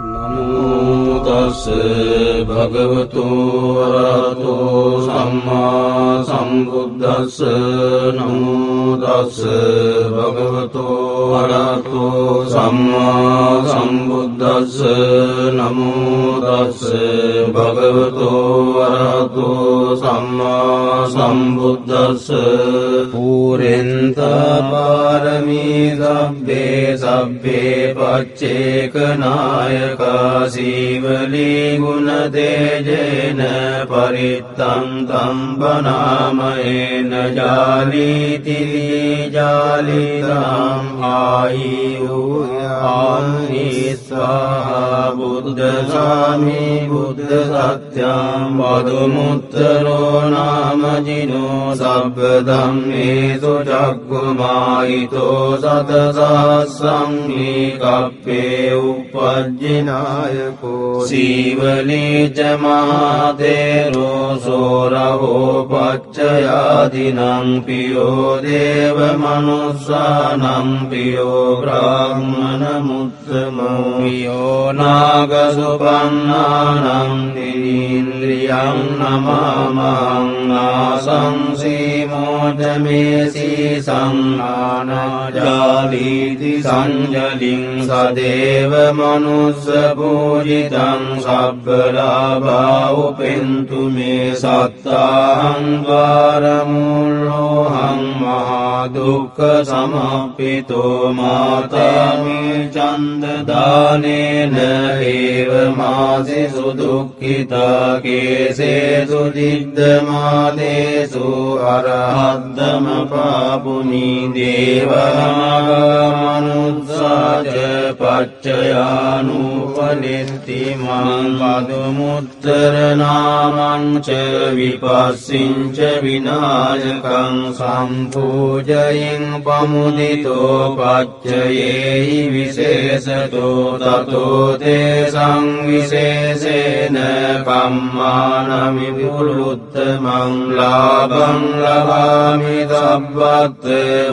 නමෝ තස් භගවතු වරහතෝ සම්මා සම්බුද්දස්ස නමෝ තස් භගවතු වරහතෝ සම්මා සම්බුද්දස්ස නමෝ තස් භගවතු වරහතෝ සම්මා සම්බුද්දස්ස පුරෙන්ත පාරමී සබ්බේ සබ්බේ පච්චේකනාය සීවලී ගුණ තේජේන පරිත්තං තම්බනාමයේන ජාලීති ජාලිතං ආයුයාමි ස්වාහා බුද්ධ සාමි බුද්ධ සත්‍යං වදුමුත්තරෝ නාමජිනෝ සබ්බ ධම්මේසු චක්ඛුමාහිතෝ සතසස්සං කප්පේ උපජ්ජිනායකෝ සීවලී ච මහතේරෝ සෝරහෝ පච්චයාදිනං පියෝ දේව මනුස්සානං පියෝ බ්‍රාහ්මණ මුත්තමෝ පියෝ නාග සුපන්නානං නිරීන්ද්‍රියං නමාමං නාසං සීමෝජමේසී සංනානජාලීති සංජලින් සදේව මනුස්ස පූජිතං සබ්බලාභා උපෙන්තු මේ සත්තාහං වාරමුල්ලෝහං මහා දුක්ඛ සමප්පිතෝ මාතාමේ චන්ද දානේන ඒව මාසි සුදුක්ඛිතා කේසේසු දිද්දමාදේසු අරහද්දම පාපුනි දේවාමනුස්සාච පච්චයානුපනිත්ති මං පදුමුත්තර නාමං ච විපස්සිං ච විනායකං සම්පූජයින් පමුදිතෝ පච්චයේහි විශේෂතෝ තතෝ තේසං විශේෂේන කම්මානමි පුරුත්තමං ලාභං ලභාමි සබ්බත්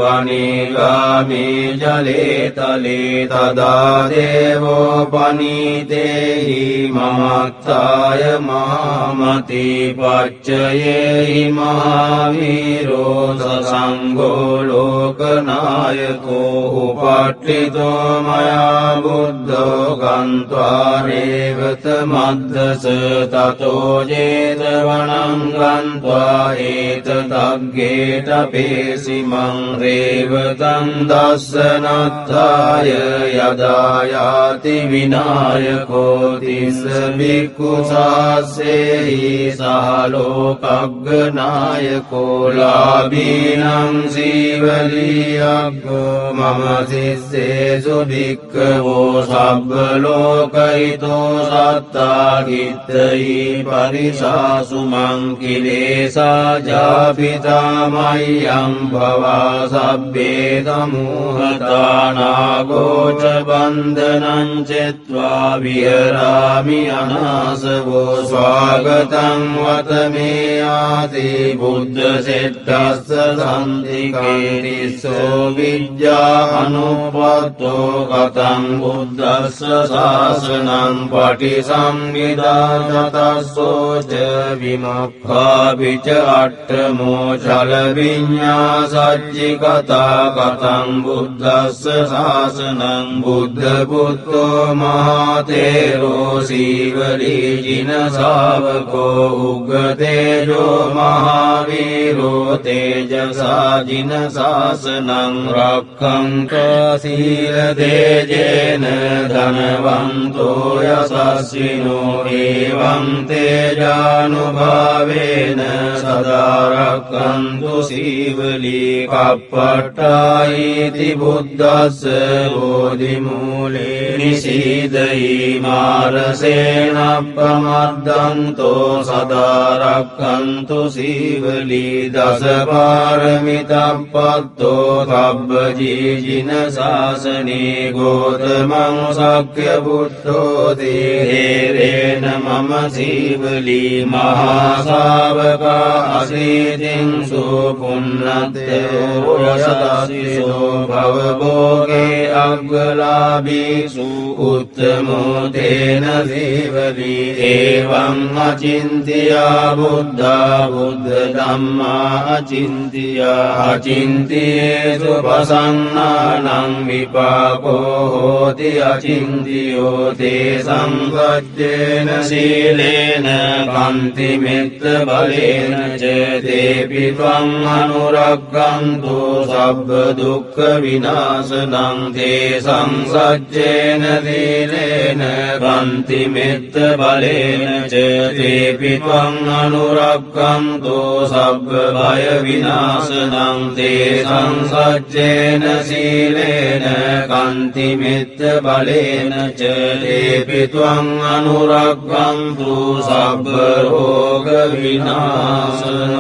වනිගාමි ජලේ තලේ තදා දේවෝ පනීතේහි මමත්තාය මාමති පච්චයේහි මහාවීරෝ සසංඝෝ ලෝකනායකෝ උපට්ඨිතෝ මයා බුද්ධෝ ගන්්වා රේවත මද්දස තතෝ ජේතවනං ගන්්වා ඒතතග්ගේට පේසිමං රේවතං දස්සනත්තාය යදායාති විනායකෝ තිස්ස බික්ඛු සාසේහි සහලෝකග්ගනායකෝ ලාභීනං සීවලියග්ගෝ මම සිස්සේසු භික්ඛවෝ සබ්බ ලෝකහිතෝ සත්තා කිත්තයි පරිසාසු මං කිලේසා ජාපිතා මය්‍යං භවා සබ්බේ සමුහතානාගෝච බන්ධනං චෙත්වා විහරාමි අනාසවෝ ස්වාගතං වතමේ ආති බුද්ධ සෙට්ටස්ස සන්තිකේ තිස්සෝ විජ්ජා අනුපත්තෝ කතං බුද්දස්ස ශාසනං පටිසංවිදා තතස්සෝච විමක්ඛාපිච අට්ඨමෝ චල විඤ්ඤා සච්චි කතා කතං බුද්දස්ස ශාසනං බුද්ධ පුත්තෝ මහතේරෝ සීවලී ජින ශාවකෝ උග්ගතේජෝ මහාවීරෝ තේජසා ජින ශාසනං රක්ඛන්තෝ සීල තේජේන ධනවන්තෝ යසස්විනෝ එවං තේජානුභාවේන සදා රක්ඛන්තු සීවලී කප්පට්ඨායිති බුද්දස්ස බෝධිමූලේ නිසීදයි මාරසේනප්පමද්දන්තෝ සදා රක්ඛන්තු සීවලී දස පාරමිතප්පත්තෝ සබ්බ ජීජින ශාසනේ ගෝතමං සක්ඛ්‍ය පුරුෂ පුත්තෝති හේරේන මම සීවලී මහාසාවකා අසීතින් සුපුන්නත්තයෝ යසදසිසෝ භවභෝගේ අග්ගලාභීසු උත්තමෝ තේන සීවලී ඒවං අචින්තියා බුද්ධා බුද්ධ ධම්මා අචින්තියා අචින්තියේසු පසන්නානං විපාකෝ හෝති අචින්තියෝ තේ සංගච්ඡේන සීලේන කන්ති මෙත්ත බලේන ච තේපි ත්වං අනුරක්ඛන්තු සබ්බ දුක්ඛ විනාශනං තේ සංසච්ඡේන සීලේන කන්ති මෙත්ත බලේන ච තේපි ත්වං අනුරක්ඛන්තු සබ්බ භය විනාශනං තේ සංසච්ඡේන සීලේන කන්ති මෙත්ත බලේන ච තේපි ත්වං අනුරක්ඛන්තු සබ්බ රෝග විනාශනං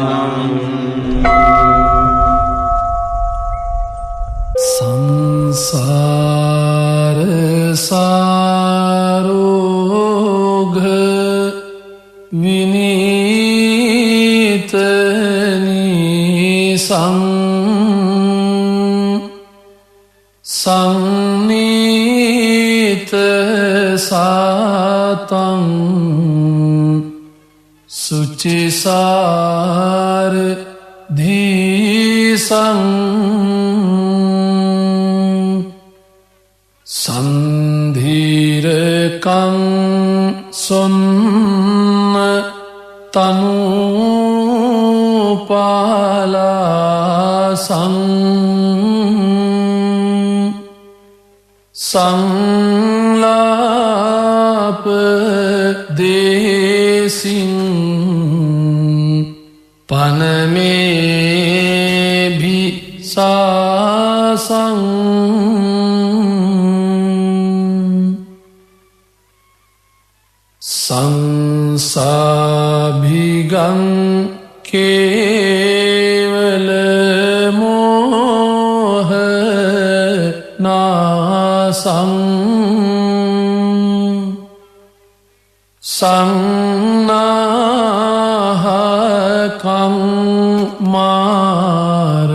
සංසාර සාරෝග විනීතනි සංනීත සාතං සුචිසාර ධීසං සන්ධීරකං සොන්න තනුපාලා සංලාප දේසින් පනමේ භිසාසං සංසාභිගං කේවල මෝහ නාසං සංනාහකං මාර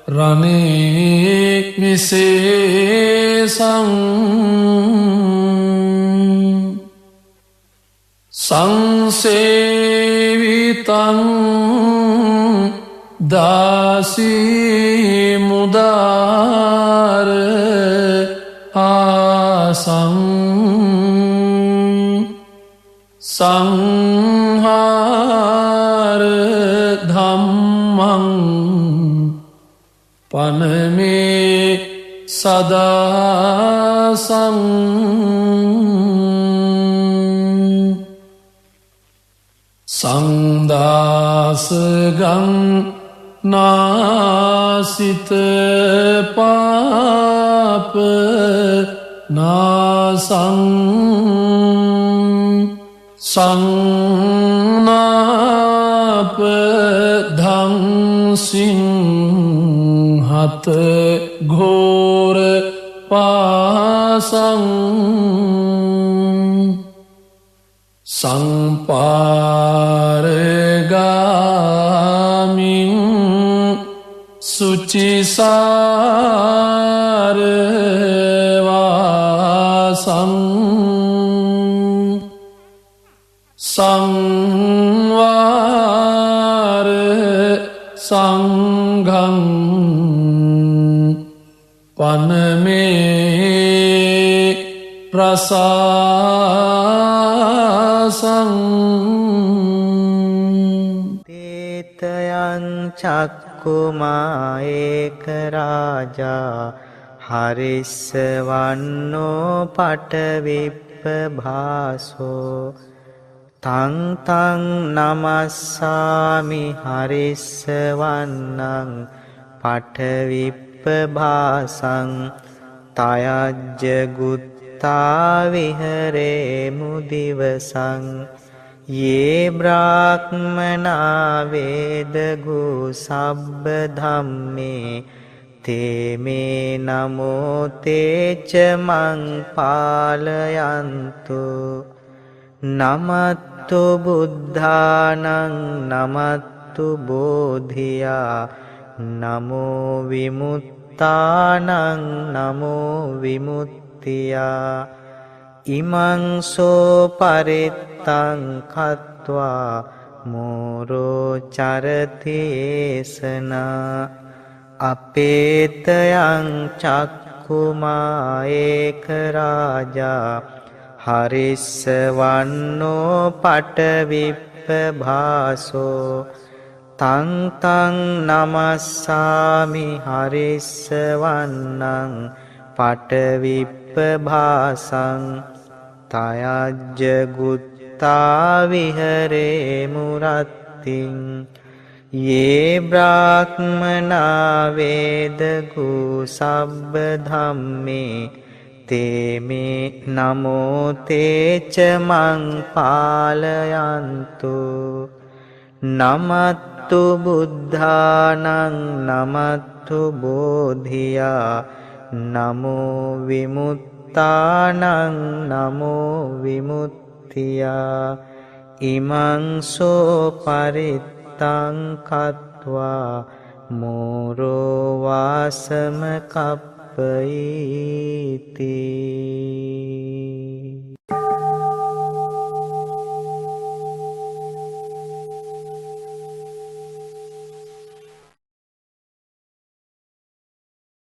රනේ විශේෂං සංසේවිතං දාසී මුදාර ආසං සංහාර ධම්මං පනමේ සදාසං සංදාසගං නාසිත පාප නාසං සංනාප ධංසිං හත ඝෝර පාසං සංපාරගාමින් සුචිසාර වාසං සංවාර සංඝං පනමේ ප්‍රසාසං තේතයං චක්කුමා ඒක රාජා හරිස්සවන්නෝ පටවිප්පභාසෝ තං තං නමස්සාමි හරිස්සවන්නං පටවිප්පභාසං තයජ්ජ ගුත්තා විහරේ මුදිවසං යේ බ්‍රාහ්මනා වේදගු සබ්බ ධම්මේ තේමේ නමෝ තේච මං පාලයන්තු නමත්තු බුද්ධානං නමත්තු බෝධියා නමෝ විමුත්තානං නමෝ විමුත්තියා ඉමං සෝ පරිත්තං කତ୍වා මෝරෝ චරතේසනා අපේතයං චක්කුමා ඒක රාජා හරිස්ස වන්නෝ පටවිප්ප භාසෝ තං තං නමස්සාමි හරිස්ස වන්නං පටවිප්ප භාසං තයජ්ජ ගුත්තා විහරේ මුරත්තිං යේ බ්‍රාහ්මනා වේදගු සබ්බ ධම්මේ තේමේ නමෝ තේච මං පාලයන්තු නමත්තු බුද්ධානං නමත්තු බෝධියා නමෝ විමුත්තානං නමෝ විමුත්තියා ඉමං සෝ පරිත්තං කତ୍වා මෝරෝ වාසම කප්පයිති